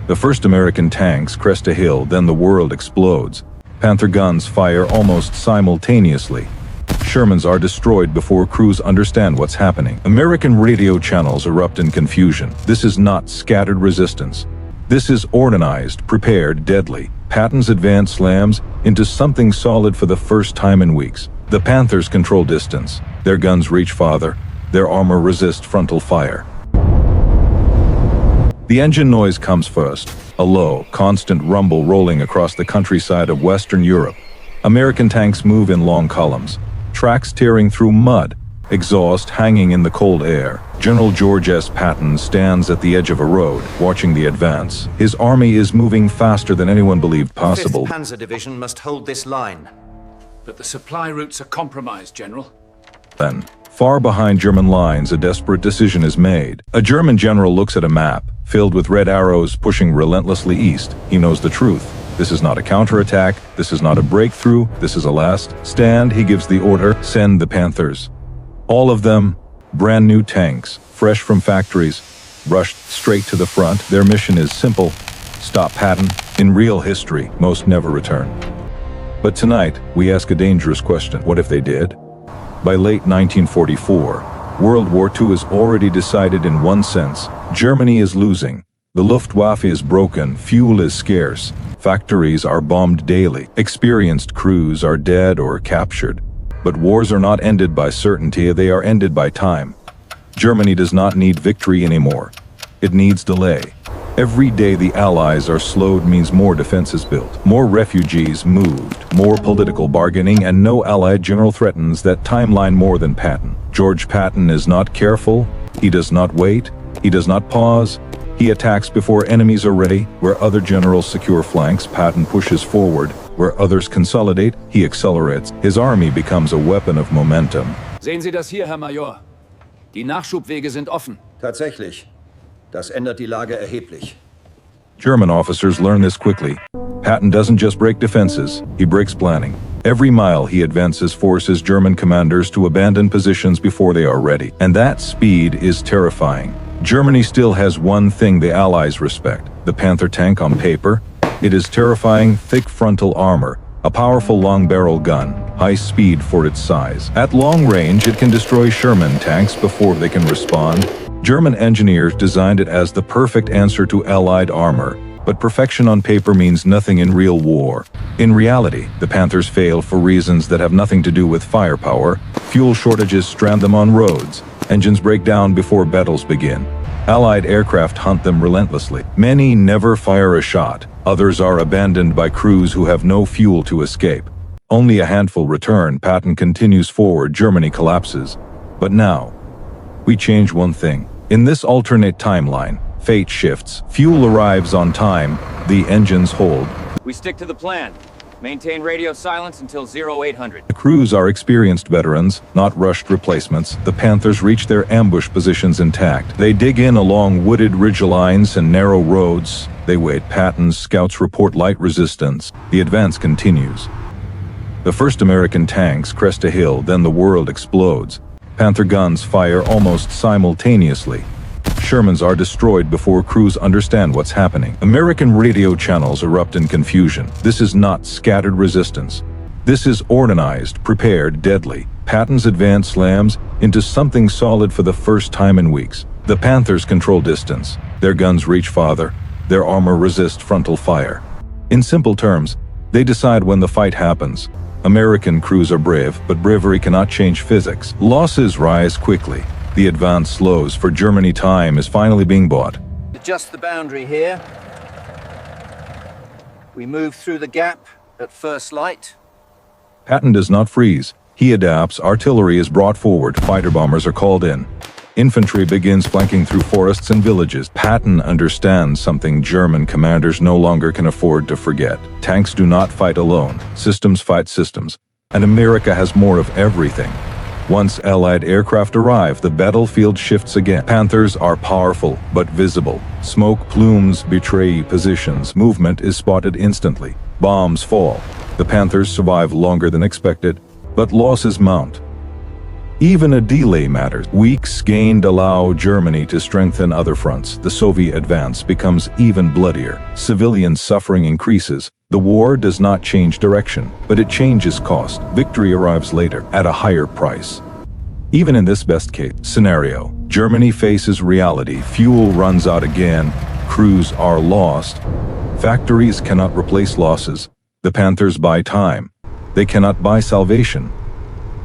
The first American tanks crest a hill, then the world explodes. Panther guns fire almost simultaneously. Shermans are destroyed before crews understand what's happening. American radio channels erupt in confusion. This is not scattered resistance. This is organized, prepared, deadly. Patton's advance slams into something solid for the first time in weeks. The Panthers control distance. Their guns reach farther. Their armor resists frontal fire. The engine noise comes first, a low, constant rumble rolling across the countryside of Western Europe. American tanks move in long columns, tracks tearing through mud, exhaust hanging in the cold air. General George S. Patton stands at the edge of a road, watching the advance. His army is moving faster than anyone believed possible. The 5th Panzer Division must hold this line. But the supply routes are compromised, General. Then, far behind German lines, a desperate decision is made. A German general looks at a map, filled with red arrows pushing relentlessly east. He knows the truth. This is not a counterattack. This is not a breakthrough. This is a last stand. He gives the order, send the Panthers. All of them, brand new tanks, fresh from factories, rushed straight to the front. Their mission is simple: stop Patton. In real history, most never return. But tonight, we ask a dangerous question. What if they did? By late 1944, World War II is already decided in one sense. Germany is losing. The Luftwaffe is broken. Fuel is scarce. Factories are bombed daily. Experienced crews are dead or captured. But wars are not ended by certainty, they are ended by time. Germany does not need victory anymore. It needs delay. Every day the Allies are slowed means more defenses built, more refugees moved, more political bargaining, and no Allied general threatens that timeline more than Patton. George Patton is not careful. He does not wait. He does not pause. He attacks before enemies are ready. Where other generals secure flanks, Patton pushes forward. Where others consolidate, he accelerates. His army becomes a weapon of momentum. Sehen Sie das hier, Herr Major. Die Nachschubwege sind offen. Tatsächlich. Das ändert die Lage erheblich. German officers learn this quickly. Patton doesn't just break defenses, he breaks planning. Every mile he advances forces German commanders to abandon positions before they are ready. And that speed is terrifying. Germany still has one thing the Allies respect: the Panther tank on paper. It is terrifying, thick frontal armor, a powerful long-barrel gun, high speed for its size. At long range, it can destroy Sherman tanks before they can respond. German engineers designed it as the perfect answer to Allied armor, but perfection on paper means nothing in real war. In reality, the Panthers fail for reasons that have nothing to do with firepower. Fuel shortages strand them on roads. Engines break down before battles begin. Allied aircraft hunt them relentlessly. Many never fire a shot. Others are abandoned by crews who have no fuel to escape. Only a handful return. Patton continues forward. Germany collapses. But now, we change one thing. In this alternate timeline, fate shifts. Fuel arrives on time. The engines hold. We stick to the plan. Maintain radio silence until 0800. The crews are experienced veterans, not rushed replacements. The Panthers reach their ambush positions intact. They dig in along wooded ridgelines and narrow roads. They wait. Patton's scouts report light resistance. The advance continues. The first American tanks crest a hill, then the world explodes. Panther guns fire almost simultaneously. Shermans are destroyed before crews understand what's happening. American radio channels erupt in confusion. This is not scattered resistance. This is organized, prepared, deadly. Patton's advance slams into something solid for the first time in weeks. The Panthers control distance. Their guns reach farther. Their armor resists frontal fire. In simple terms, they decide when the fight happens. American crews are brave, but bravery cannot change physics. Losses rise quickly. The advance slows. For Germany, time is finally being bought. Adjust the boundary here. We move through the gap at first light. Patton does not freeze. He adapts. Artillery is brought forward. Fighter bombers are called in. Infantry begins flanking through forests and villages. Patton understands something German commanders no longer can afford to forget. Tanks do not fight alone. Systems fight systems. And America has more of everything. Once Allied aircraft arrive, the battlefield shifts again. Panthers are powerful, but visible. Smoke plumes betray positions. Movement is spotted instantly. Bombs fall. The Panthers survive longer than expected, but losses mount. Even a delay matters. Weeks gained allow Germany to strengthen other fronts. The Soviet advance becomes even bloodier. Civilian suffering increases. The war does not change direction, but it changes cost. Victory arrives later, at a higher price. Even in this best-case scenario, Germany faces reality. Fuel runs out again. Crews are lost. Factories cannot replace losses. The Panthers buy time. They cannot buy salvation.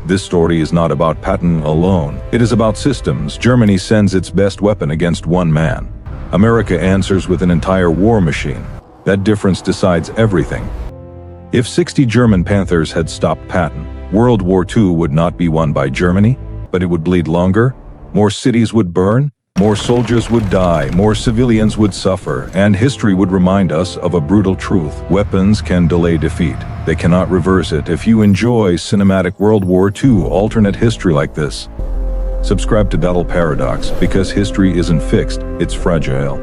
This story is not about Patton alone. It is about systems. Germany sends its best weapon against one man. America answers with an entire war machine. That difference decides everything. If 60 German Panthers had stopped Patton, World War II would not be won by Germany, but it would bleed longer. More cities would burn. More soldiers would die, more civilians would suffer, and history would remind us of a brutal truth. Weapons can delay defeat. They cannot reverse it. If you enjoy cinematic World War II alternate history like this, subscribe to Battle Paradox, because history isn't fixed, it's fragile.